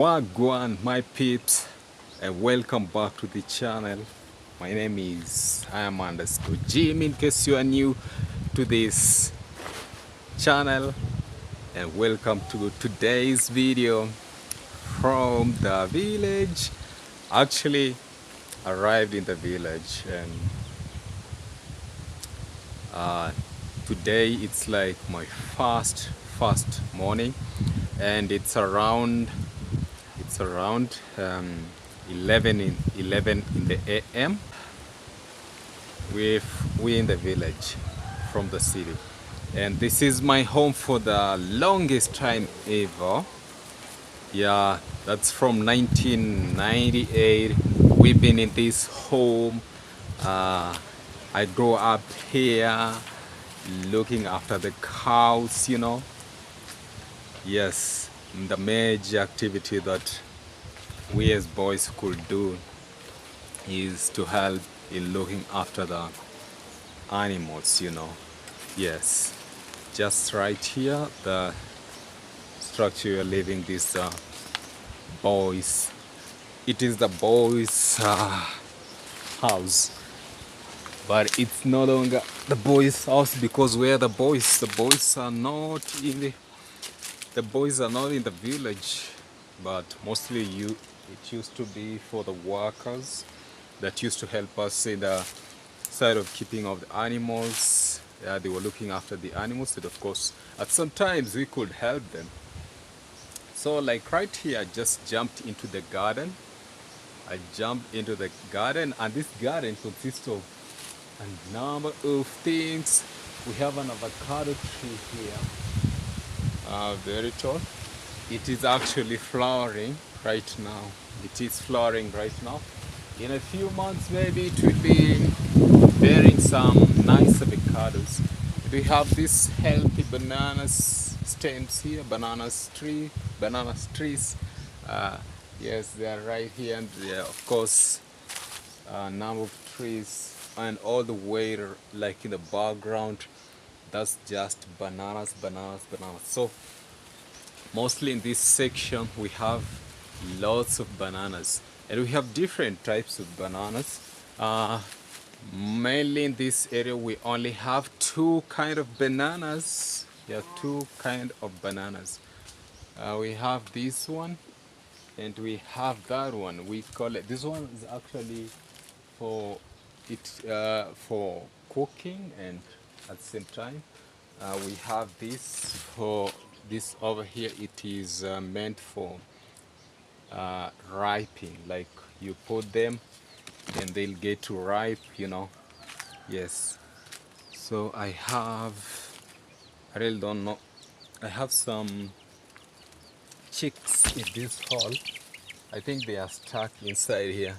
Wagwan, my peeps, and welcome back to the channel. My name is I am_Jim in case you are new to this channel, and welcome to today's video from the village. Actually arrived in the village, and uh, today it's like my first morning, and it's around 11 in the AM. We in the village from the city, and this is my home for the longest time ever. Yeah, that's from 1998. We've been in this home. uh, I grew up here looking after the cows. Yes, the major activity that we as boys could do is to help in looking after the animals. Yes, just right here, the structure you're living, this boys, it is the boys house, but it's no longer the boys house because we're the boys are not in the village, but mostly it used to be for the workers that used to help us in the side of keeping of the animals. Yeah, they were looking after the animals, and of course at some times we could help them. So like right here, I just jumped into the garden. I jumped into the garden, and this garden consists of a number of things. We have an avocado tree here, very tall. It is actually flowering right now. It is flowering right now. In a few months, maybe it will be bearing some nice avocados. We have these healthy bananas stems here, banana trees. Uh, yes, they are right here, and of course, a number of trees, and all the way like in the background, that's just bananas. So mostly in this section we have lots of bananas, and we have different types of bananas. uh, Mainly in this area we only have two kind of bananas. Yeah, two kind of bananas. We have this one, and we have that one. We call it, this one is actually for for cooking, and at the same time we have this for this over here. It is meant for ripening, like you put them and they'll get to ripe. Yes. So I really don't know, I have some chicks in this hall. I think they are stuck inside here.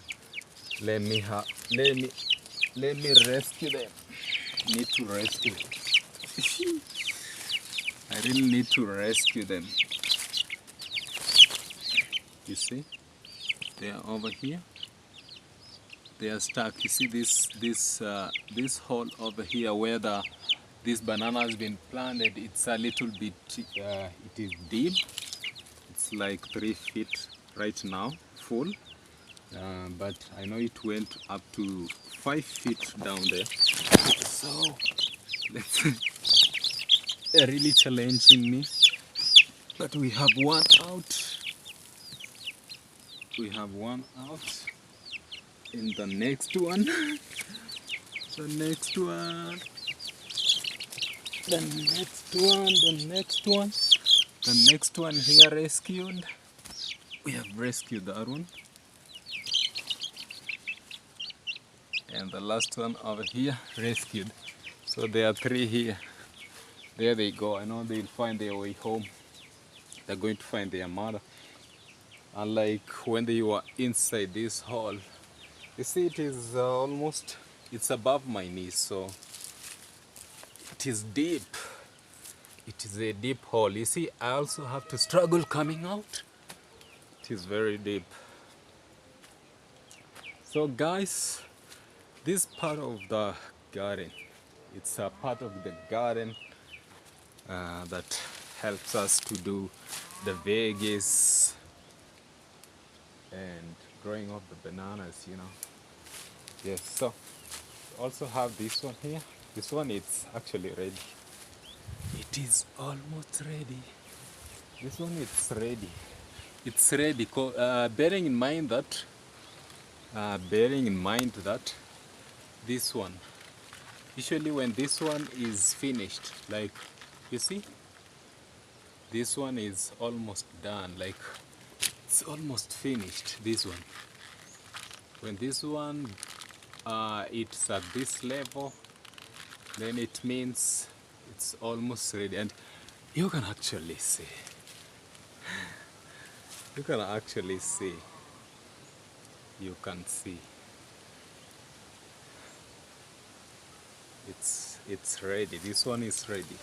Let me ha let me rescue them. Need to rescue them. I really need to rescue them. You see, they are over here. They are stuck. You see this hole over here where this banana has been planted. It's a little bit. It is deep. It's like 3 feet right now, full. But I know it went up to 5 feet down there. So let's. They're really challenging me. But we have one out. We have one out. In the next one, the next one, the next one here rescued. We have rescued that one. And the last one over here rescued. So there are 3 here. There they go. I know they'll find their way home. They're going to find their mother. Unlike when they were inside this hole. You see, it is it's above my knees, so it is deep. It is a deep hole. You see, I also have to struggle coming out. It is very deep. So guys, this part of the garden, it's a part of the garden that helps us to do the veggies, growing up the bananas, you know. Yes, so also have this one here. This one it's actually ready. It is almost ready. This one it's ready. It's ready. Bearing in mind that this one, usually when this one is finished, like you see, this one is almost done. Like it's almost finished. This one. When this one it's at this level, then it means it's almost ready, and you can actually see. You can actually see. You can see. It's ready. This one is ready.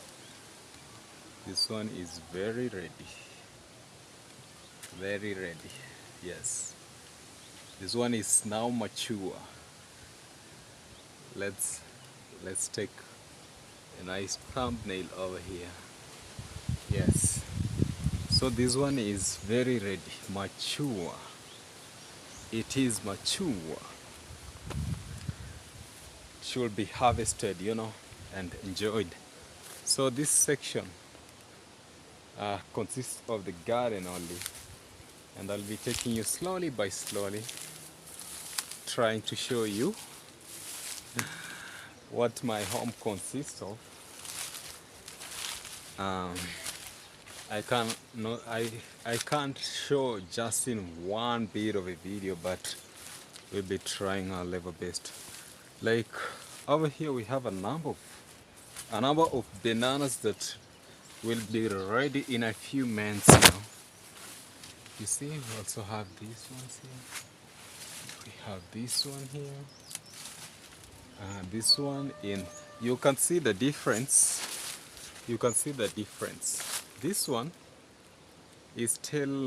This one is very ready. Very ready. Yes. This one is now mature. Let's take a nice thumbnail over here. Yes. So this one is very ready, mature. It is mature. Should be harvested, you know, and enjoyed. So this section consists of the garden only, and I'll be taking you slowly by slowly, trying to show you what my home consists of. I can't show just in one bit of a video, but we'll be trying our level best. Like over here we have a number of bananas that will be ready in a few months, you know. You see, we also have these ones here. We have this one here. This one in. You can see the difference. You can see the difference. This one is still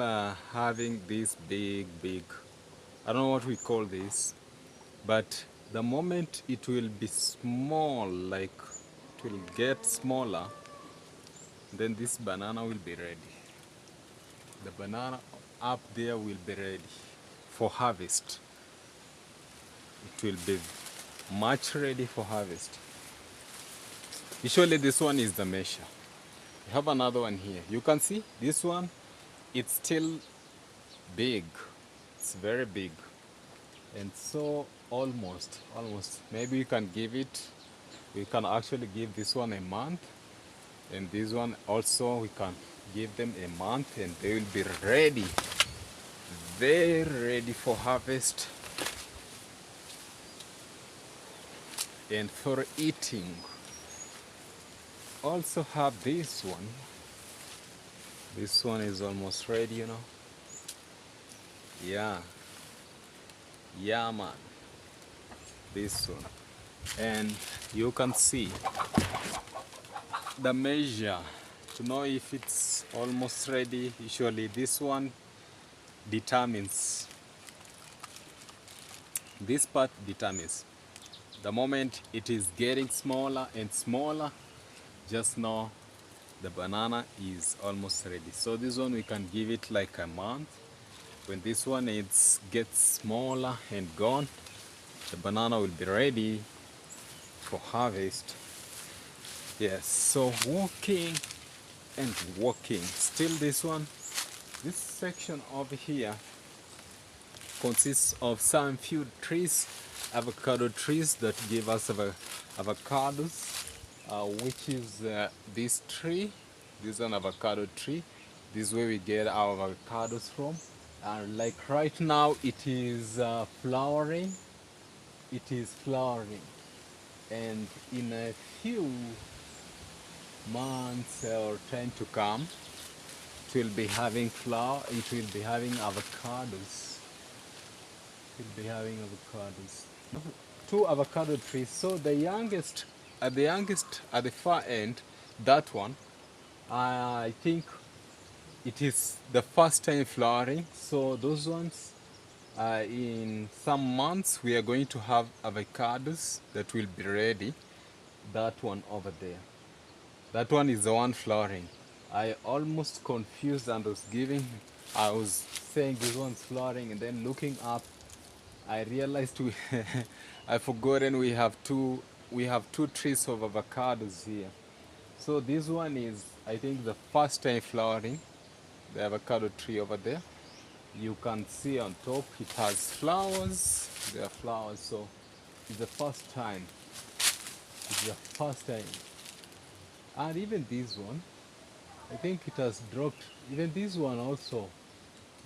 having this big. I don't know what we call this, but the moment it will be small, like it will get smaller, then this banana will be ready. The banana up there will be ready for harvest. It will be much ready for harvest. Usually this one is the measure. We have another one here. You can see this one, it's still big. It's very big. And so almost, maybe we can actually give this one a month. And this one also, we can give them a month and they will be ready. Very ready for harvest and for eating. Also have this one. This one is almost ready, you know. Yeah man, this one. And you can see the measure to know if it's almost ready. Usually this one determines, this part determines the moment it is getting smaller and smaller, just know the banana is almost ready. So this one we can give it like a month. When this one gets smaller and gone, the banana will be ready for harvest. Yes, so walking and walking. Still this section over here consists of some few trees, avocado trees that give us avocados, which is this tree. This is an avocado tree. This is where we get our avocados from. Like right now it is flowering. It is flowering, and in a few months or time to come, it will be having flower. It will be having avocados. It will be having avocados. Two avocado trees. So the youngest at the far end, that one, I think it is the first time flowering. So those ones, in some months we are going to have avocados that will be ready. That one over there, that one is the one flowering. I almost confused and was giving I was saying this one's flowering, and then looking up, I realized I forgotten we have two trees of avocados here. So this one is, I think, the first time flowering, the avocado tree over there. You can see on top it has flowers. There are flowers, so it's the first time. It's the first time. And even this one, I think it has dropped. Even this one also.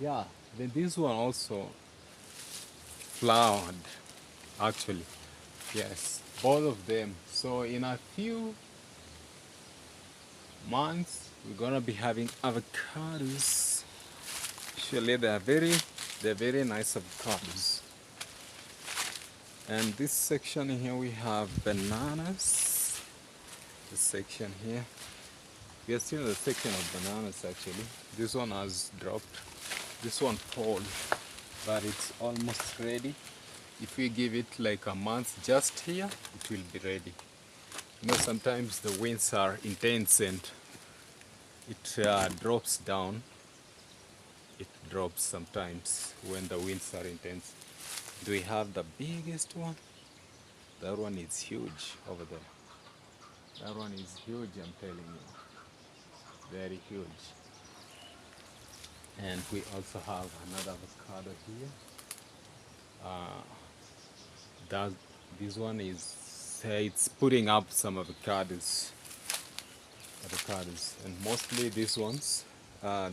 Yeah, even this one also flowered, actually. Yes, both of them. So in a few months, we're gonna be having avocados. Actually, they're very nice avocados. And this section here we have bananas. This section here, we are still in the section of bananas actually. This one has dropped. This one fall, but it's almost ready. If we give it like a month just here, it will be ready. You know, sometimes the winds are intense and it drops down. It drops sometimes when the winds are intense. Do we have the biggest one? That one is huge over there. That one is huge, I'm telling you. Very huge. And we also have another avocado here. That this one is it's putting up some avocados, and mostly these ones,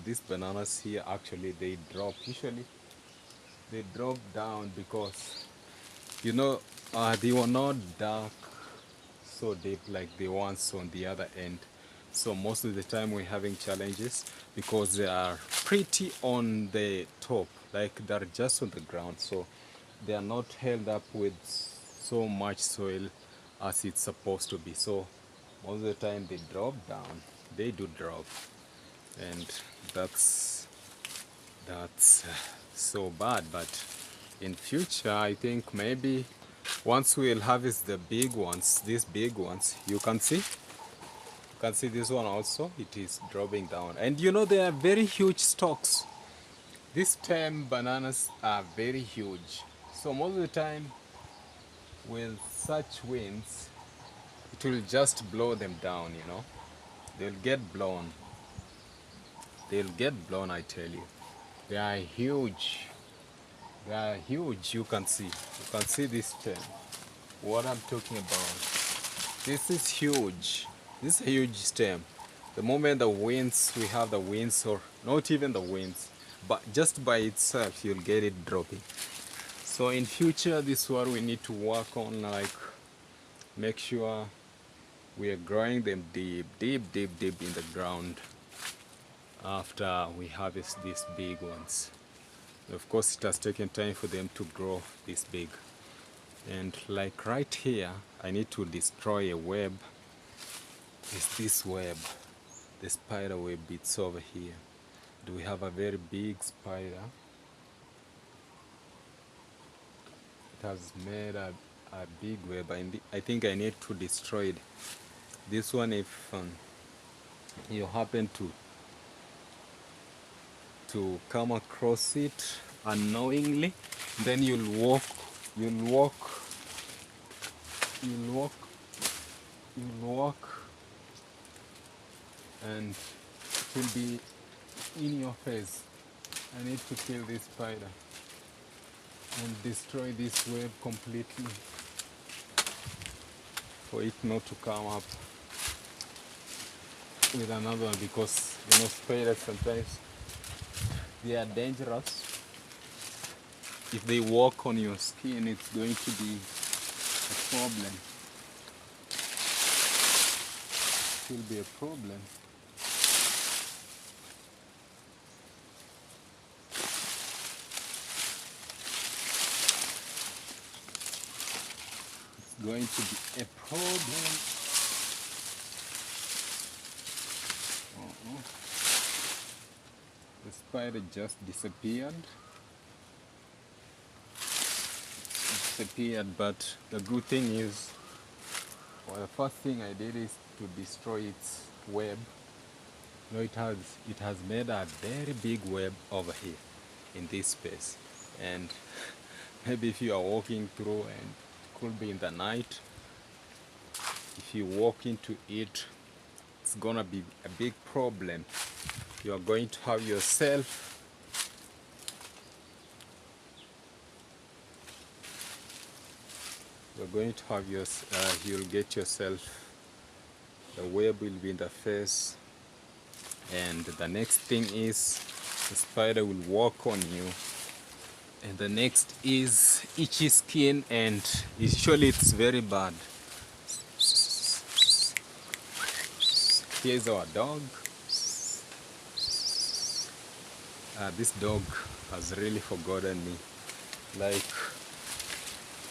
these bananas here actually they drop. Usually they drop down because you know they were not dark so deep like the ones on the other end. So most of the time we're having challenges because they are pretty on the top, like they're just on the ground. So they are not held up with so much soil as it's supposed to be. So most of the time they drop down. They do drop, and that's that's so bad. But in future, I think maybe once we'll harvest the big ones, these big ones, you can see. You can see this one also, it is dropping down. And you know, they are very huge stalks. These stem bananas are very huge. So most of the time, with such winds, it will just blow them down, you know. They'll get blown. They'll get blown, I tell you. They are huge. They are huge, you can see. You can see this stem. What I'm talking about. This is huge. This is a huge stem. The moment the winds, we have the winds, or not even the winds, but just by itself, you'll get it dropping. So in future, this is what we need to work on, like make sure we are growing them deep, deep, deep, deep in the ground after we harvest these big ones. Of course, it has taken time for them to grow this big. And like right here, I need to destroy a web. It's this web, the spider web, it's over here. Do we have a very big spider? It has made a big web. I think I need to destroy it. This one, if you happen to come across it unknowingly, then you'll walk, you'll walk, you'll walk, you'll walk, and it will be in your face. I need to kill this spider and destroy this web completely for it not to come up with another one, because you know spiders sometimes they are dangerous. If they walk on your skin, it's going to be a problem. It will be a problem. It's going to be a problem. The spider just disappeared. But the good thing is, well, the first thing I did is to destroy its web. No, it has made a very big web over here in this space. And maybe if you are walking through, and it could be in the night, if you walk into it, it's gonna be a big problem. You are going to have yourself you'll get yourself, the web will be in the face, and the next thing is the spider will walk on you, and the next is itchy skin, and usually it's very bad. Here's our dog. This dog has really forgotten me. Like,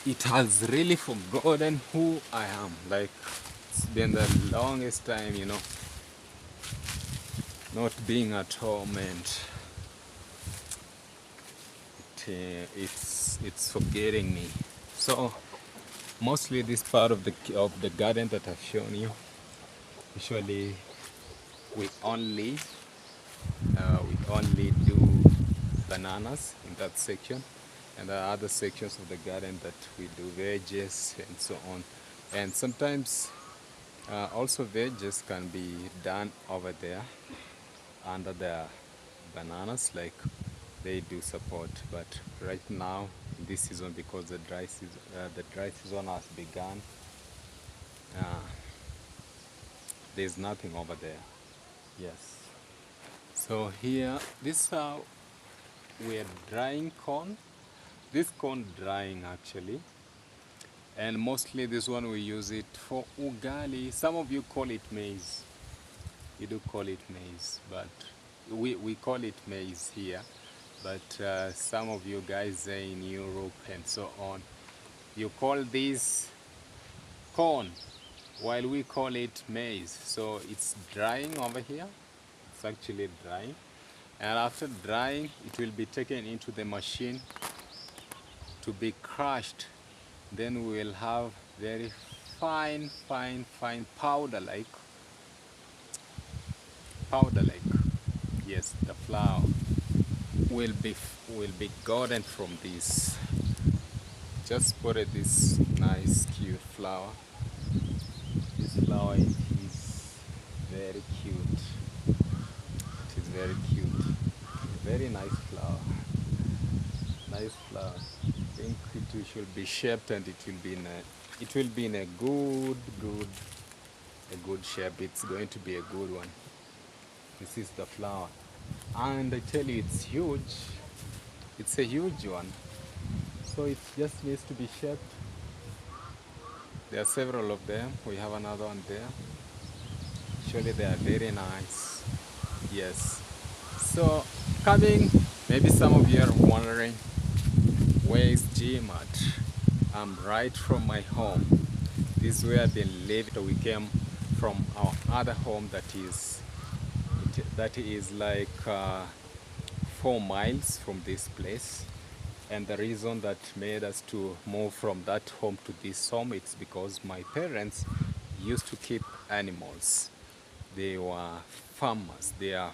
it has really forgotten who I am. Like, it's been the longest time, not being at home, and it's forgetting me. So mostly this part of the garden that I've shown you, usually we only do bananas in that section, and there are other sections of the garden that we do veggies and so on. And sometimes also veggies can be done over there under the bananas, like they do support. But right now in this season, because the dry season has begun, there's nothing over there. Yes. So here, this we're drying corn. This corn drying actually, and mostly this one we use it for ugali. Some of you call it maize. You do call it maize, but we call it maize here. But some of you guys in Europe and so on, you call this corn, while we call it maize. So it's drying over here. It's actually drying, and after drying, it will be taken into the machine to be crushed. Then we will have very fine powder like, yes, the flour will be gotten from this. Just put it, this nice cute flower. This flower is very cute. It is very cute. Very nice flower. Nice flower. I think it should be shaped, and it will be in a good shape. It's going to be a good one. This is the flower, and I tell you, it's huge. It's a huge one. So it just needs to be shaped. There are several of them. We have another one there. Surely they are very nice. Yes. So coming, maybe some of you are wondering, where is GMAT? I'm right from my home. This is where I've been living. We came from our other home that is like 4 miles from this place. And the reason that made us to move from that home to this home, it's because my parents used to keep animals. They were farmers. They are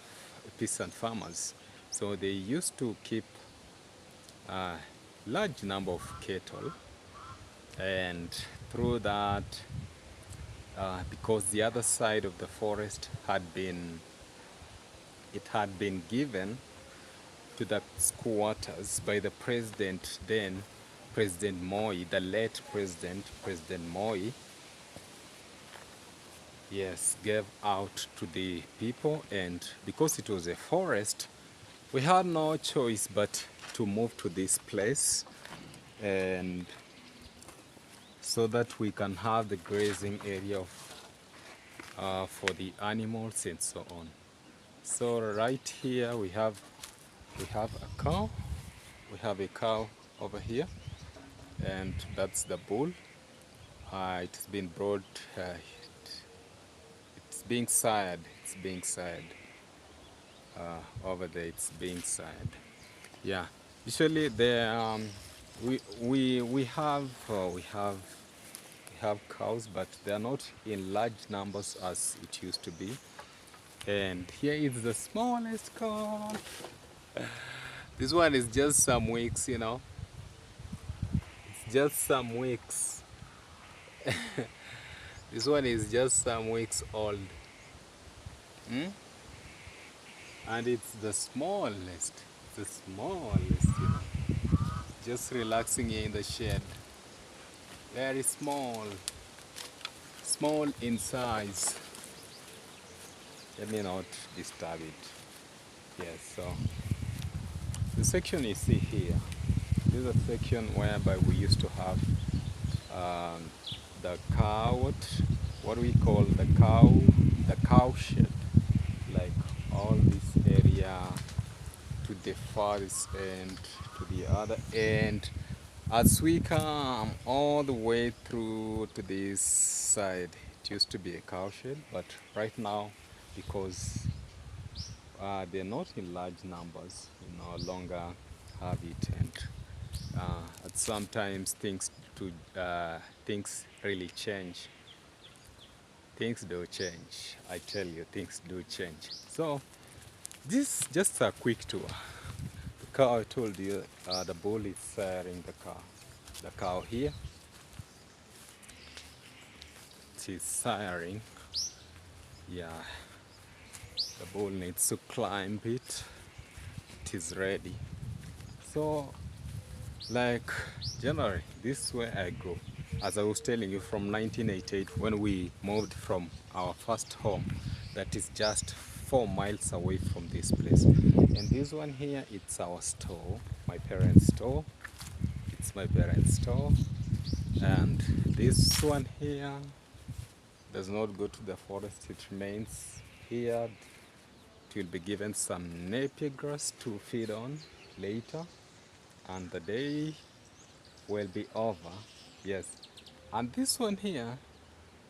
peasant farmers. So they used to keep a large number of cattle. And through that, because the other side of the forest had been given to the squatters by the president then, President Moi, the late President Moi, yes, gave out to the people. And because it was a forest, we had no choice but to move to this place, and so that we can have the grazing area for the animals and so on. So right here we have a cow. We have a cow over here, and that's the bull. It's been brought. It's being sired. It's being sired over there. It's being sired. Yeah. Usually there, we have cows, but they are not in large numbers as it used to be. And here is the smallest corn. This one is just some weeks, you know. It's just some weeks. This one is just some weeks old. Hmm? And it's the smallest. The smallest, you know. Just relaxing here in the shed. Very small. Small in size. Let me not disturb it. Yes, so the section you see here, this is a section whereby we used to have um, the cow, what we call the cow shed, like all this area to the farthest end, to the other end. As we come all the way through to this side, it used to be a cow shed, but right now, because they're not in large numbers, we no longer have it, and sometimes things really change. Things do change. I tell you, things do change. So this is just a quick tour. The cow I told you, the bull is siring the cow. The cow here, she's siring. Yeah, the bull needs to climb it. It is ready. So, like January, this is where I grew. As I was telling you, from 1988, when we moved from our first home, that is just 4 miles away from this place. And this one here, it's our store, my parents' store. It's my parents' store. And this one here does not go to the forest, it remains here. It will be given some napier grass to feed on later, and the day will be over. Yes, and this one here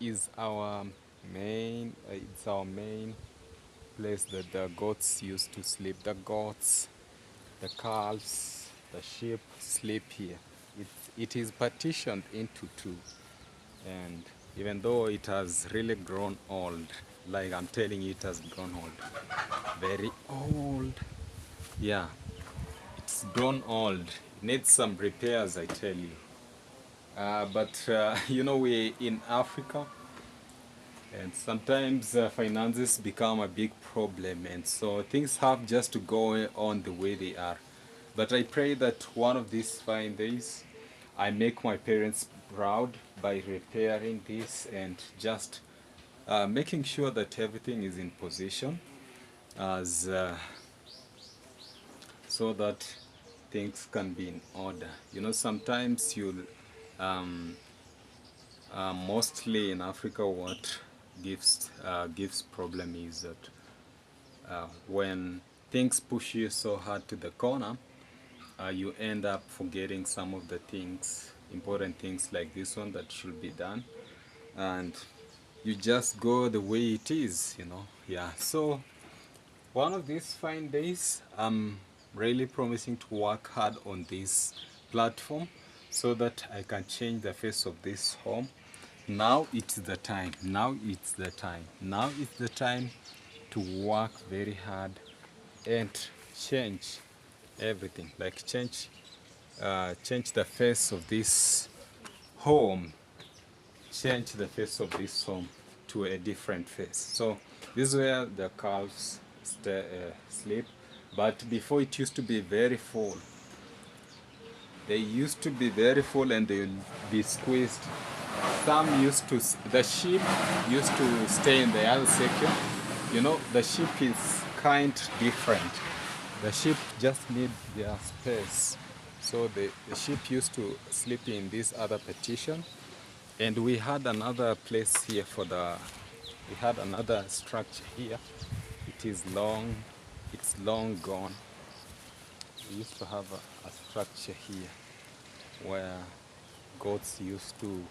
is our it's our main place that the goats used to sleep. The goats, the calves, the sheep sleep here. It is partitioned into two, and even though it has really grown old, like I'm telling you, it has grown old, very old. Yeah, it's grown old. It needs some repairs, I tell you. But you know, we're in Africa, and sometimes finances become a big problem, and so things have just to go on the way they are. But I pray that one of these fine days I make my parents proud by repairing this and just making sure that everything is in position, as so that things can be in order. You know, sometimes you'll um, mostly in Africa, what gives problem is that when things push you so hard to the corner, you end up forgetting some of the things, important things like this one that should be done, and you just go the way it is, you know. Yeah, so one of these fine days, I'm really promising to work hard on this platform so that I can change the face of this home. Now it's the time. Now it's the time. Now it's the time to work very hard and change everything. Like change the face of this home. Change the face of this home to a different face. So this is where the calves sleep. But before, it used to be very full. They used to be very full and they will be squeezed. The sheep used to stay in the other section. You know, the sheep is kind different. The sheep just need their space. So the sheep used to sleep in this other partition. And we had another place here we had another structure here. It's long gone. We used to have a structure here where goats used to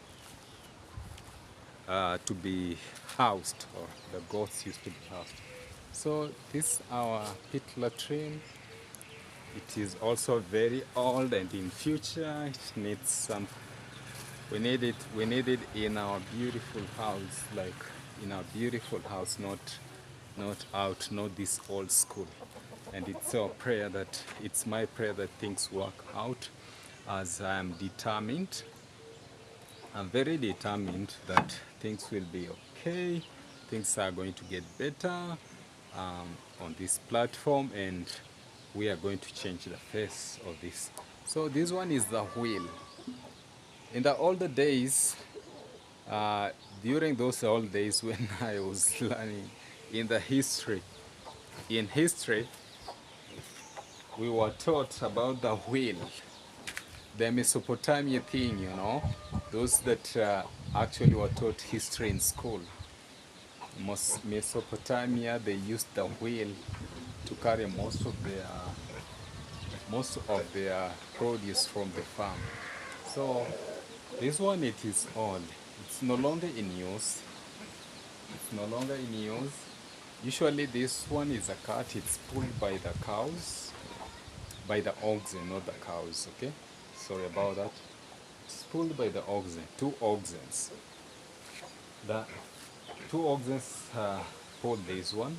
be housed, or the goats used to be housed. So this our pit latrine. It is also very old, and in future it needs some. We need it in our beautiful house, like in our beautiful house, not not this old school. And it's our prayer that, it's my prayer that things work out, as I am determined. I'm very determined that things will be okay. Things are going to get better on this platform, and we are going to change the face of this. So this one is the wheel. In the older days, uh, during those old days when I was learning in the history, in history, we were taught about the wheel, the Mesopotamia thing, you know, those that actually were taught history in school. Mesopotamia, they used the wheel to carry most of their produce from the farm. So this one, it is old. It's no longer in use. It's no longer in use. Usually this one is a cart. It's pulled by the cows, by the oxen, not the cows. Okay, sorry about that. It's pulled by the oxen, two oxens. The two oxen pull this one,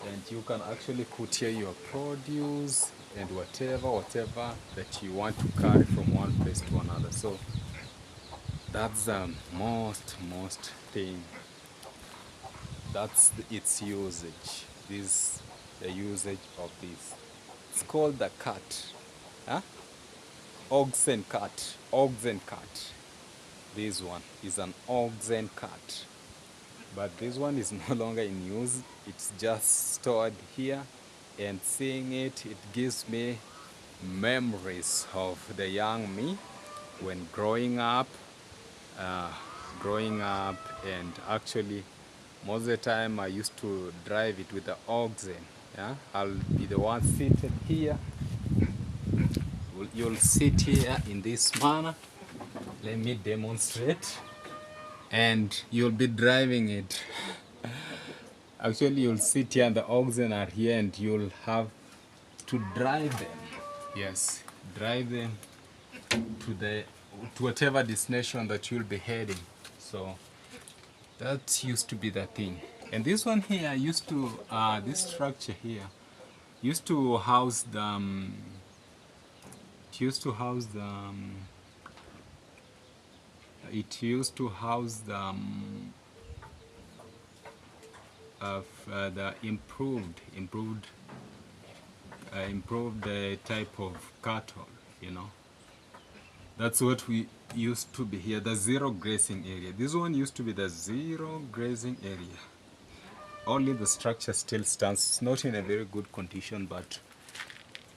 and you can actually put here your produce and whatever that you want to carry from one place to another. So that's the most thing. That's its usage. This the usage of this. It's called the cart. Huh? Oxen cart. Oxen cart. This one is an oxen cart. But this one is no longer in use. It's just stored here, and seeing it, it gives me memories of the young me when growing up, and actually most of the time I used to drive it with the oxen. Yeah, I'll be the one seated here. You'll sit here in this manner. Let me demonstrate. And you'll be driving it. Actually, you'll sit here and the oxen are here, and you'll have to drive them. Yes, drive them to whatever destination that you'll be heading. So that used to be the thing. And this one here used to, this structure here used to house the, it used to house the, the improved type of cattle, you know. That's what we used to be here, the zero grazing area. This one used to be the zero grazing area. Only the structure still stands. It's not in a very good condition, but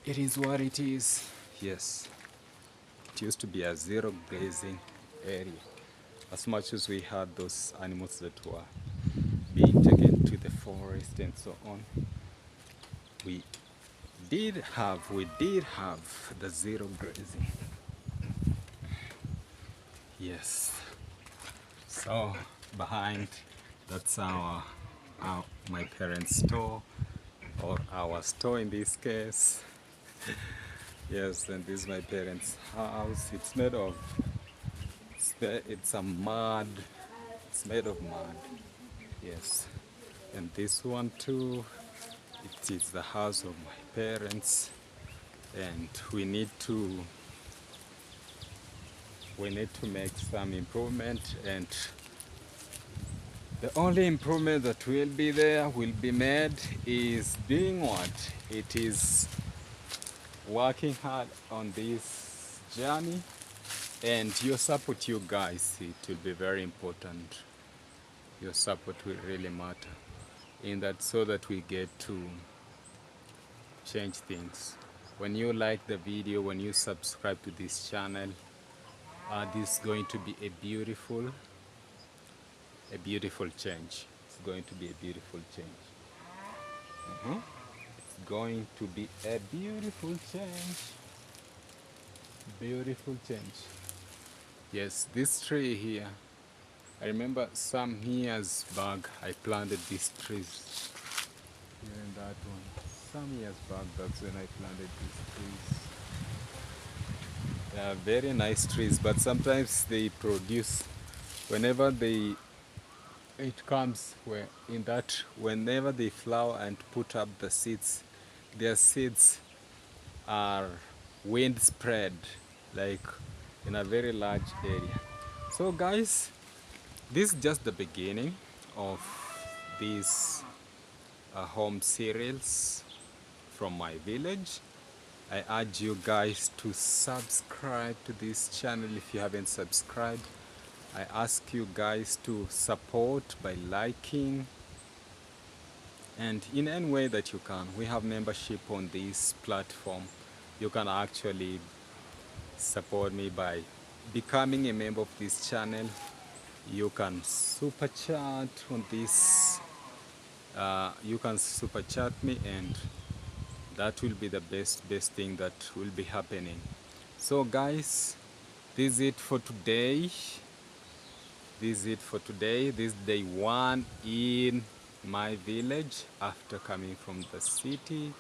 it is what it is. Yes, it used to be a zero grazing area. As much as we had those animals that were being taken to the forest and so on, we did have the zero grazing. Yes. So behind, that's my parents' store, or our store in this case. Yes, and this is my parents' house. It's made of, it's a mud. It's made of mud. Yes. And this one too, it is the house of my parents, and we need to make some improvement, and the only improvement that will be made is being what? It is working hard on this journey, and your support, you guys, it will be very important. Your support will really matter in that, so that we get to change things. When you like the video, when you subscribe to this channel, this is going to be a beautiful change. It's going to be a beautiful change. It's going to be a beautiful change. Yes, this tree here, I remember some years back I planted these trees here and that one. Some years back, that's when I planted these trees. They are very nice trees, but sometimes they produce, whenever they it comes where in that whenever they flower and put up the seeds, their seeds are wind spread like in a very large area. So guys, this is just the beginning of these home cereals from my village. I urge you guys to subscribe to this channel if you haven't subscribed. I ask you guys to support by liking and in any way that you can. We have membership on this platform. You can actually support me by becoming a member of this channel. You can super chat on this. You can super chat me, and that will be the best thing that will be happening. So guys, this is it for today. This is day one in my village after coming from the city,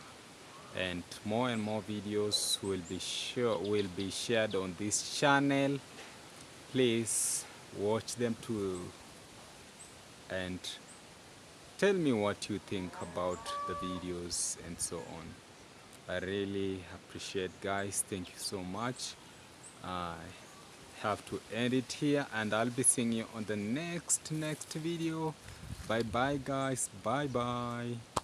and more videos will be shared on this channel. Please watch them too and tell me what you think about the videos and so on. I really appreciate, guys. Thank you so much. I have to end it here, and I'll be seeing you on the next video. Bye bye, guys. Bye bye.